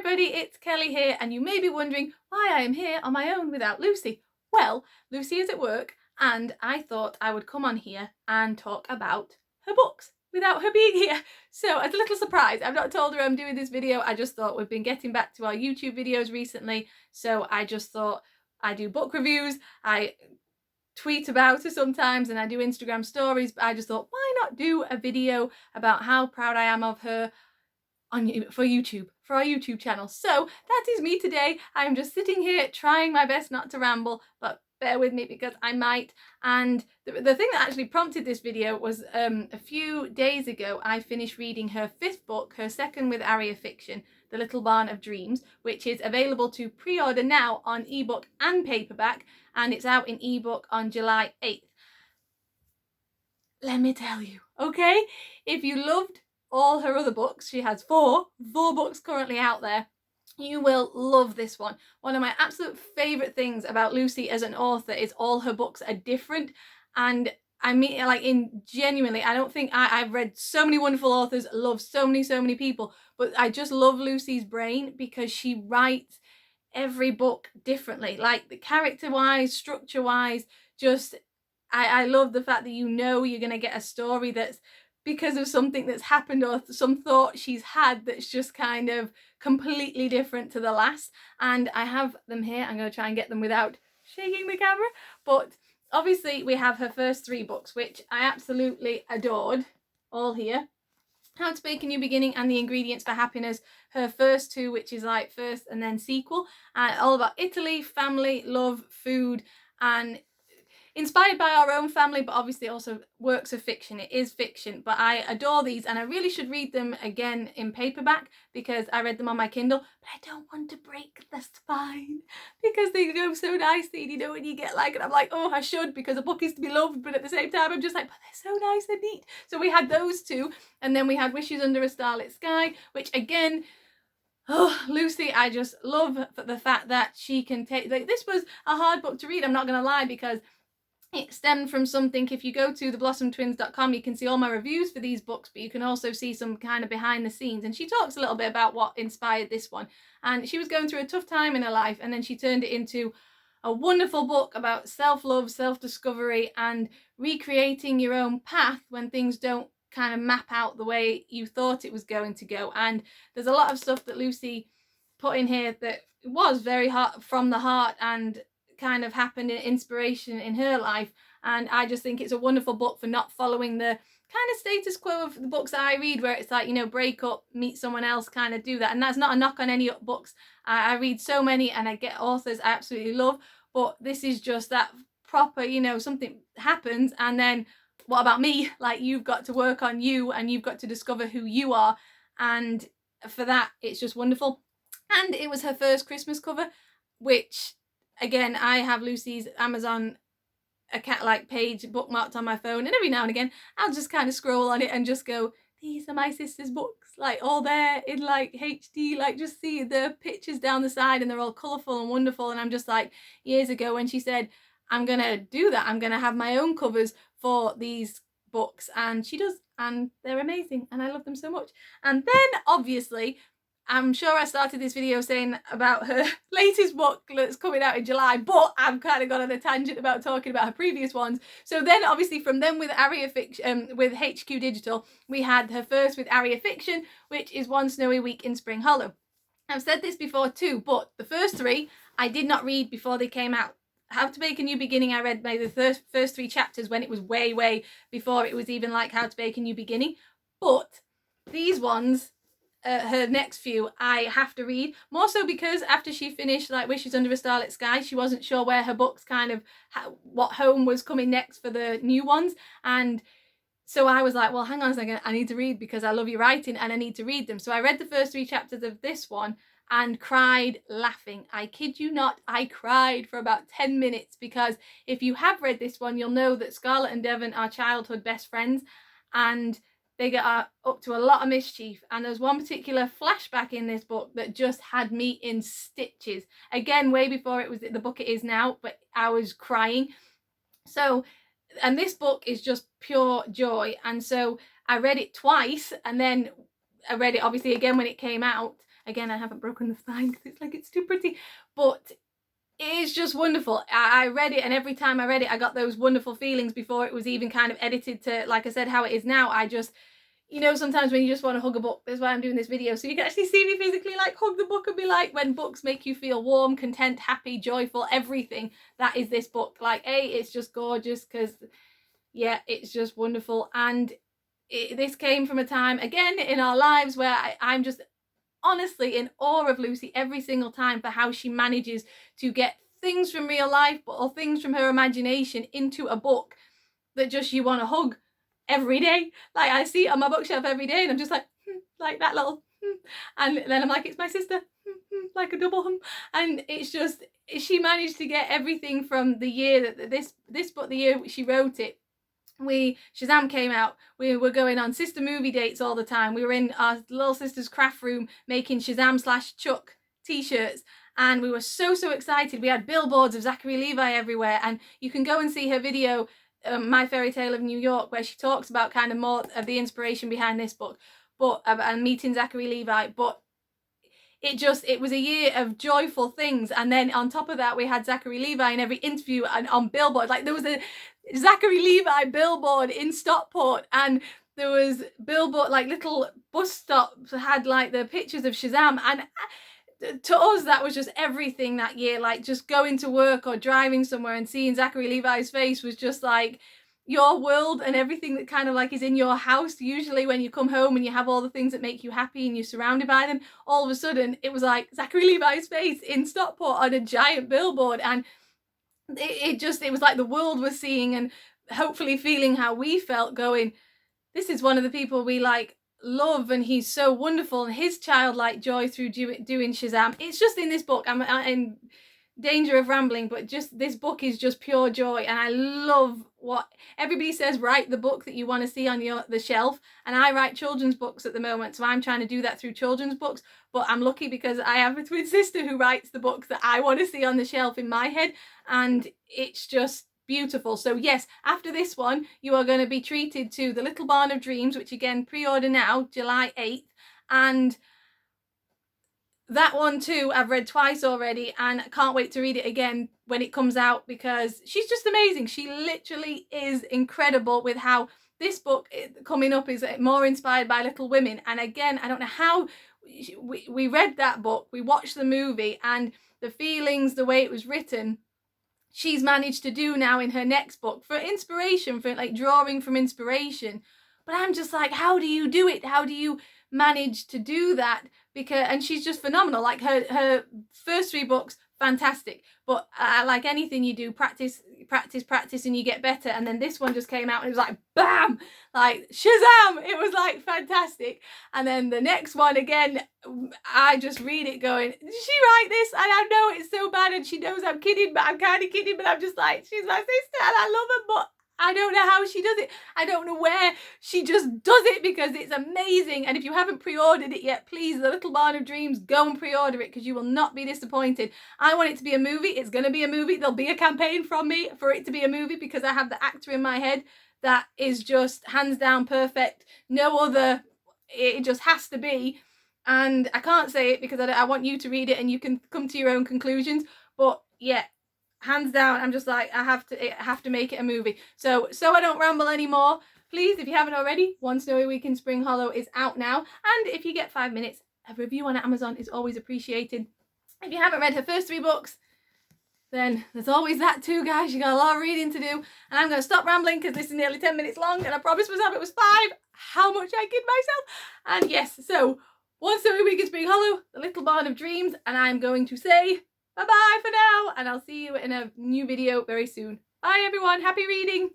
everybody, it's Kelly here, and you may be wondering why I am here on my own without Lucy. Well, Lucy is at work, and I thought I would come on here and talk about her books without her being here. So as a little surprise, I've not told her I'm doing this video. I just thought we've been getting back to our YouTube videos recently, so I just thought I do book reviews, I tweet about her sometimes, and I do Instagram stories, but I just thought, why not do a video about how proud I am of her for YouTube, for our YouTube channel. So that is me today. I'm just sitting here trying my best not to ramble, but bear with me because I might. And the thing that actually prompted this video was a few days ago I finished reading her 5th book, her second with Aria Fiction, The Little Barn of Dreams, which is available to pre-order now on ebook and paperback, and it's out in ebook on July 8th. Let me tell you, okay? If you loved all her other books, she has four books currently out there, you will love this one. One of my absolute favourite things about Lucy as an author is all her books are different, and I mean, like, in genuinely, I don't think I've read so many wonderful authors, love so many people, but I just love Lucy's brain because she writes every book differently, like the character wise, structure wise. Just I love the fact that you're going to get a story that's because of something that's happened or some thought she's had that's just kind of completely different to the last. And I have them here. I'm going to try and get them without shaking the camera. But obviously we have her first 3 books, which I absolutely adored, all here. How to Bake a New Beginning and The Ingredients for Happiness, her first 2, which is like first and then sequel, all about Italy, family, love, food, and inspired by our own family, but obviously also works of fiction. It is fiction, but I adore these, and I really should read them again in paperback because I read them on my Kindle, but I don't want to break the spine because they go so nicely, you know, when you get like, and I'm like, oh, I should, because a book is to be loved, but at the same time I'm just like, but they're so nice and neat. So we had those 2, and then we had Wishes Under a Starlit Sky, which again, oh, Lucy, I just love the fact that she can take, like, this was a hard book to read, I'm not gonna lie, because it stemmed from something. If you go to theblossomtwins.com, you can see all my reviews for these books, but you can also see some kind of behind the scenes. And she talks a little bit about what inspired this one. And she was going through a tough time in her life, and then she turned it into a wonderful book about self-love, self-discovery, and recreating your own path when things don't kind of map out the way you thought it was going to go. And there's a lot of stuff that Lucy put in here that was very hard, from the heart, and kind of happened in inspiration in her life. And I just think it's a wonderful book for not following the kind of status quo of the books that I read, where it's like, you know, break up, meet someone else, kind of do that. And that's not a knock on any books. I read so many and I get authors I absolutely love, but this is just that proper, you know, something happens and then what about me? Like, you've got to work on you and you've got to discover who you are, and for that it's just wonderful. And it was her first Christmas cover, which again, I have Lucy's Amazon account page bookmarked on my phone, and every now and again I'll just kind of scroll on it and just go, these are my sister's books, like all there in like HD, like just see the pictures down the side and they're all colourful and wonderful. And I'm just like, years ago when she said, I'm gonna do that, I'm gonna have my own covers for these books, and she does, and they're amazing and I love them so much. And then obviously, I'm sure I started this video saying about her latest book that's coming out in July, but I've kind of gone on a tangent about talking about her previous ones. So then obviously from them with Aria Fiction, with HQ Digital, we had her first with Aria Fiction, which is One Snowy Week in Springhollow. I've said this before too, but the first 3 I did not read before they came out. How to Bake a New Beginning, I read maybe the first 3 chapters when it was way before it was even like How to Bake a New Beginning. But these ones, her next few, I have to read, more so because after she finished like Wishes Under a Starlit Sky, she wasn't sure where her books kind of what home was coming next for the new ones. And so I was like, well, hang on a second, I need to read because I love your writing and I need to read them. So I read the first 3 chapters of this one and cried laughing. I kid you not, I cried for about 10 minutes, because if you have read this one, you'll know that Scarlett and Devon are childhood best friends, and they get up to a lot of mischief. And there's one particular flashback in this book that just had me in stitches. Again, way before it was the book it is now, but I was crying. So, and this book is just pure joy. And so I read it twice, and then I read it obviously again when it came out. Again, I haven't broken the spine because it's like, it's too pretty, but it's just wonderful. I read it, and every time I read it, I got those wonderful feelings before it was even kind of edited to, like I said, how it is now. I just, you know, sometimes when you just want to hug a book, that's why I'm doing this video, so you can actually see me physically like hug the book and be like, when books make you feel warm, content, happy, joyful, everything, that is this book. Like, it's just gorgeous because, yeah, it's just wonderful. And this came from a time, again, in our lives where I'm just honestly in awe of Lucy every single time for how she manages to get things from real life or things from her imagination into a book that just you want to hug every day. Like, I see it on my bookshelf every day and I'm just like that little and then I'm like, it's my sister, like a double hum. And it's just, she managed to get everything from the year that this book, the year she wrote it, Shazam came out, we were going on sister movie dates all the time. We were in our little sister's craft room making Shazam/Chuck t-shirts, and we were so excited. We had billboards of Zachary Levi everywhere, and you can go and see her video, My Fairy Tale of New York, where she talks about kind of more of the inspiration behind this book, but and meeting Zachary Levi. But it was a year of joyful things. And then on top of that, we had Zachary Levi in every interview and on billboard. Like, there was a Zachary Levi billboard in Stockport, and there was billboard, like little bus stops had like the pictures of Shazam. And to us, that was just everything that year. Like, just going to work or driving somewhere and seeing Zachary Levi's face was just like your world, and everything that kind of like is in your house. Usually when you come home and you have all the things that make you happy and you're surrounded by them, all of a sudden it was like Zachary Levi's face in Stockport on a giant billboard. And it was like the world was seeing and hopefully feeling how we felt, going, this is one of the people we like love, and he's so wonderful, and his childlike joy through doing Shazam. It's just in this book, I'm in danger of rambling, but just this book is just pure joy. And I love what everybody says, write the book that you want to see on the shelf, and I write children's books at the moment, so I'm trying to do that through children's books. But I'm lucky because I have a twin sister who writes the books that I want to see on the shelf in my head, and it's just beautiful. So yes, after this one you are going to be treated to The Little Barn of Dreams, which again, pre-order now, July 8th, and that one too I've read twice already, and I can't wait to read it again when it comes out, because she's just amazing. She literally is incredible with how this book coming up is more inspired by Little Women. And again, I don't know how we read that book, we watched the movie, and the feelings, the way it was written, she's managed to do now in her next book for inspiration, for like drawing from inspiration. But I'm just like, how do you do it? How do you manage to do that? Because, and she's just phenomenal. Like her first 3 books, fantastic. But like anything you do, practice, and you get better. And then this one just came out and it was like, bam, like Shazam. It was like fantastic. And then the next one, again, I just read it going, did she write this? And I know it's so bad, and she knows I'm kidding, but I'm kind of kidding. But I'm just like, she's my sister and I love her, but I don't know how she does it. I don't know where she just does it, because it's amazing. And if you haven't pre-ordered it yet, please, The Little Barn of Dreams, go and pre-order it, because you will not be disappointed. I want it to be a movie. It's going to be a movie. There'll be a campaign from me for it to be a movie, because I have the actor in my head that is just hands down perfect. No other. It just has to be. And I can't say it because I want you to read it and you can come to your own conclusions. But yeah, hands down, I'm just like, I have to make it a movie. So I don't ramble anymore. Please, if you haven't already, One Snowy Week in Springhollow is out now. And if you get 5 minutes, a review on Amazon is always appreciated. If you haven't read her first 3 books, then there's always that too, guys. You got a lot of reading to do. And I'm going to stop rambling because this is nearly 10 minutes long, and I promised myself it was 5. How much I kid myself. And yes, so One Snowy Week in Springhollow, The Little Barn of Dreams, and I'm going to say bye-bye for now, and I'll see you in a new video very soon. Bye everyone, happy reading!